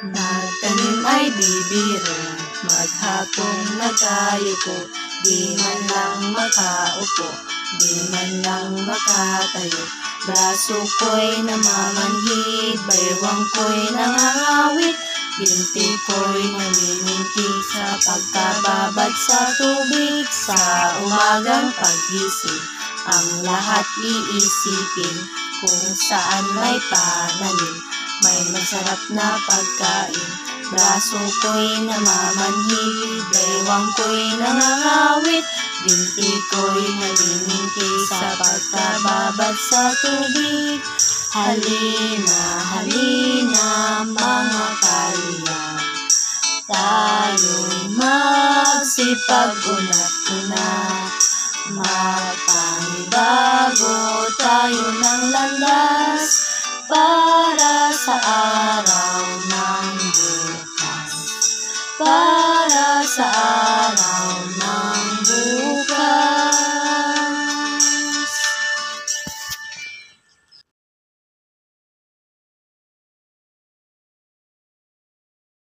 Nagtanim ay bibiro, maghapong nagkayuko, di man lang makaupo, di man lang makatayo. Braso ko'y namamanhid, baywang ko'y nangangawit, binti ko'y namiminti sa pagkababad sa tubig. Sa umagang paggising, ang lahat iisipin kung saan may pananim, may masarap na pagkain. Braso ko'y namamanhid, baywang ko'y nangangawit, binti ko'y namiminti sa pagkababad sa tubig. Halina, halina mga kaliyang, tayo'y magsipag-unat-unat, magpanibago tayo ng landas para sa araw